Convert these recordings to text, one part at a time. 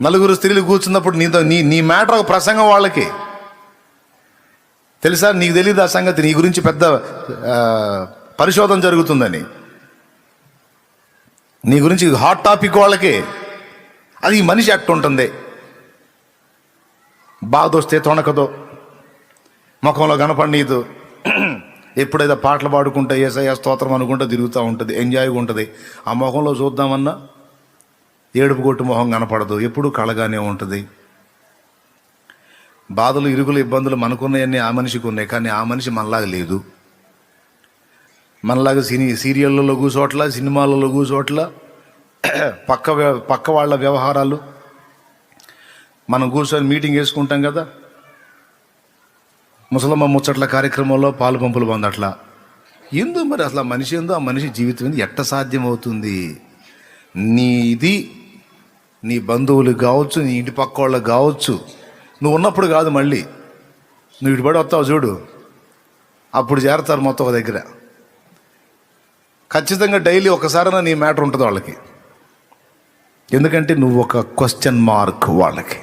నలుగురు స్త్రీలు కూర్చున్నప్పుడు నీతో నీ మ్యాటర్ ఒక ప్రసంగం వాళ్ళకి తెలుసా? నీకు తెలియదు ఆ సంగతి. నీ గురించి పెద్ద పరిశోధన జరుగుతుందని, నీ గురించి హాట్ టాపిక్ వాళ్ళకి. అది ఈ మనిషి అట్టు ఉంటుంది, బాధ వస్తే తొణకదో, ముఖంలో కనపడనీదు, ఎప్పుడైతే పాటలు పాడుకుంటా యేసయ్య స్తోత్రం అనుకుంటా తిరుగుతూ ఉంటుంది, ఎంజాయ్గా ఉంటుంది. ఆ ముఖంలో చూద్దామన్నా ఏడుపు కొట్టు మొహం కనపడదు, ఎప్పుడు కళగానే ఉంటుంది. బాధలు, ఇరుగులు, ఇబ్బందులు మనకున్నాయన్నీ ఆ మనిషికి ఉన్నాయి, కానీ ఆ మనిషి మనలాగా లేదు. మనలాగా సీరియళ్ళలో కూర్చోట్ల, సినిమాలలో కూర్చోట్ల, పక్క వాళ్ళ వ్యవహారాలు. మనం కూర్చొని మీటింగ్ వేసుకుంటాం కదా, ముసలమ్మ ముచ్చట్ల కార్యక్రమంలో పాలు పంపులు పొందట్లా. ఎందుకు మరి అసలు ఆ మనిషి ఏందో, ఆ మనిషి జీవితం ఏంది, ఎట్ట సాధ్యమవుతుంది? నీది నీ బంధువులు కావచ్చు, నీ ఇంటి పక్క వాళ్ళకి కావచ్చు, నువ్వు ఉన్నప్పుడు కాదు, మళ్ళీ నువ్వు ఇటుబడి వస్తావు చూడు, అప్పుడు చేరతారు మొత్తం ఒక దగ్గర. ఖచ్చితంగా డైలీ ఒకసారైనా నీ మ్యాటర్ ఉంటుంది వాళ్ళకి. ఎందుకంటే నువ్వు ఒక క్వశ్చన్ మార్క్ వాళ్ళకి,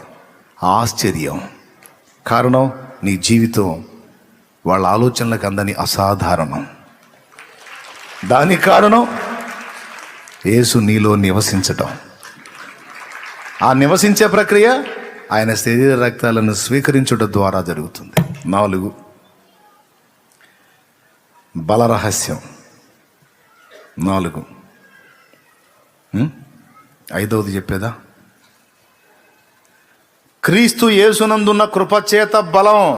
ఆశ్చర్యం. కారణం నీ జీవితం వాళ్ళ ఆలోచనలకు అందని అసాధారణం. దానికి కారణం యేసు నీలో నివసించటం. ఆ నివసించే ప్రక్రియ ఆయన శరీర రక్తాలను స్వీకరించడం ద్వారా జరుగుతుంది. 4 బలరహస్యం. 4 5వది చెప్పేదా? క్రీస్తు యేసునందున్న కృపచేత బలం.